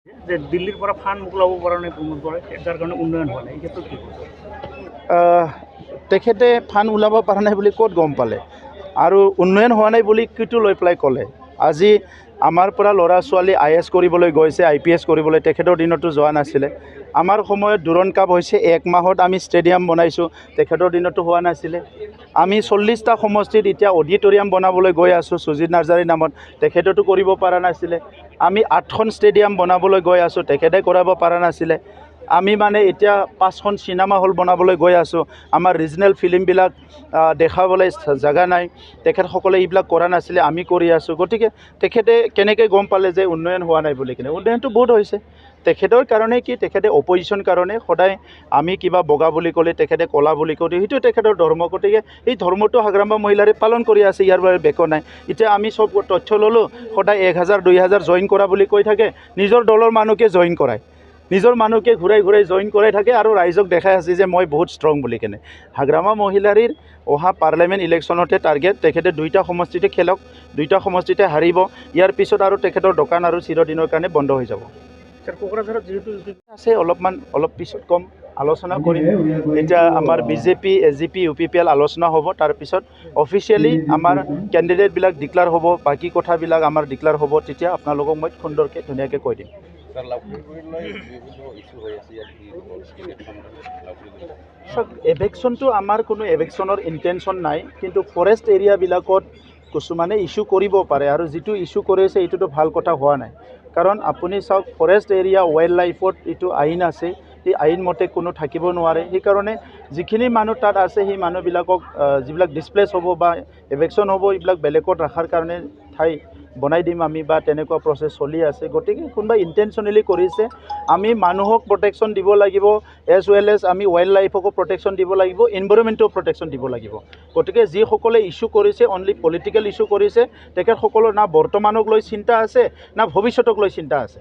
যে দিল্লীৰ পৰা ফাণ্ড মোকলাব পৰা নাই প্ৰমোদ বৰাই, যাৰ কাৰণে উন্নয়ন হোৱা নাই, এই ক্ষেত্ৰত কি কৈছে? তেখেতে ফাণ্ড ওলাব পৰা নাই বুলি ক'ত গম পালে আৰু উন্নয়ন হোৱা নাই বুলি কিটো লৈ পেলাই ক'লে? আজি আমাৰ পৰা ল'ৰা ছোৱালী IAS কৰিবলৈ গৈছে, IPS কৰিবলৈ, তেখেতৰ দিনতো যোৱা নাছিলে। আমাৰ সময়ত দুৰণ কাপ হৈছে 1 মাহত আমি ষ্টেডিয়াম বনাইছোঁ, তেখেতৰ দিনতো হোৱা নাছিলে। আমি 40টা সমষ্টিত এতিয়া অডিটৰিয়াম বনাবলৈ গৈ আছোঁ সুজিত নাৰ্জাৰীৰ নামত, তেখেতেতো কৰিব পৰা নাছিলে। আমি 8খন ষ্টেডিয়াম বনাবলৈ গৈ আছোঁ, তেখেতে কৰাব পৰা নাছিলে। আমি মানে এতিয়া 5খন চিনেমা হল বনাবলৈ গৈ আছোঁ, আমাৰ ৰিজনেল ফিল্মবিলাক দেখাবলৈ জাগা নাই, তেখেতসকলে এইবিলাক কৰা নাছিলে, আমি কৰি আছোঁ। গতিকে তেখেতে কেনেকৈ গম পালে যে উন্নয়ন হোৱা নাই বুলি কিনে? উন্নয়নটো বহুত হৈছে। তেখেতৰ কাৰণে কি, তেখেতে অপজিশ্যন কাৰণে সদায় আমি কিবা বগা বুলি ক'লে তেখেতে ক'লা বুলি কওঁ, সেইটো তেখেতৰ ধৰ্ম। গতিকে এই ধৰ্মটো হাগ্ৰাম্বা মহিলাৰে পালন কৰি আছে, ইয়াৰ বাবে বেকো নাই। এতিয়া আমি চব তথ্য ল'লোঁ, সদায় 1000 2000 জইন কৰা বুলি কৈ থাকে, নিজৰ দলৰ মানুহকে জইন কৰায়, নিজৰ মানুহকে ঘূৰাই ঘূৰাই জইন কৰাই থাকে আৰু ৰাইজক দেখাই আছে যে মই বহুত ষ্ট্ৰং বুলি কেনে। হাগ্ৰাম্বা মহিলাৰীৰ অহা পাৰ্লিয়ামেণ্ট ইলেকশ্যনতে টাৰ্গেট, তেখেতে 2টা সমষ্টিতে খেলক, 2টা সমষ্টিতে হাৰিব। ইয়াৰ পিছত আৰু তেখেতৰ দোকান আৰু চিৰদিনৰ কাৰণে বন্ধ হৈ যাব। কোকৰাঝাৰত যিহেতু আছে অলপ পিছত কম আলোচনা কৰিম। এতিয়া আমাৰ BJP SGP UPPL আলোচনা হ'ব, তাৰপিছত অফিচিয়েলি আমাৰ কেণ্ডিডেটবিলাক ডিক্লেয়াৰ হ'ব, বাকী কথাবিলাক আমাৰ ডিক্লেয়াৰ হ'ব, তেতিয়া আপোনালোকক মই সুন্দৰকৈ ধুনীয়াকৈ কৈ দিম। এভেকশ্যনটো আমাৰ কোনো এভেকশ্যনৰ ইণ্টেনশ্যন নাই, কিন্তু ফৰেষ্ট এৰিয়াবিলাকত কিছুমানে ইছ্যু কৰিব পাৰে, আৰু যিটো ইছ্যু কৰিছে এইটোতো ভাল কথা হোৱা নাই। কাৰণ আপুনি চাওক, ফৰেষ্ট এৰিয়া ৱাইল্ড লাইফত এইটো আইন আছে, সেই আইন মতে কোনো থাকিব নোৱাৰে। সেইকাৰণে যিখিনি মানুহ তাত আছে সেই মানুহবিলাকক যিবিলাক ডিছপ্লেচ হ'ব বা এভেকশ্যন হ'ব, এইবিলাক বেলেগত ৰখাৰ কাৰণে ঠাই বনাই দিম আমি, বা তেনেকুৱা প্ৰচেছ চলি আছে। গতিকে কোনোবা ইণ্টেনশ্যনেলি কৰিছে, আমি মানুহক প্ৰটেকশ্যন দিব লাগিব, এজ ৱেল এজ আমি ৱাইল্ড লাইফকো প্ৰটেকশ্যন দিব লাগিব, এনভাইৰনমেণ্টকো প্ৰটেকশ্যন দিব লাগিব। গতিকে যিসকলে ইছ্যু কৰিছে, অনলি পলিটিকেল ইছ্যু কৰিছে, তেখেতসকলৰ না বৰ্তমানক লৈ চিন্তা আছে, না ভৱিষ্যতক লৈ চিন্তা আছে।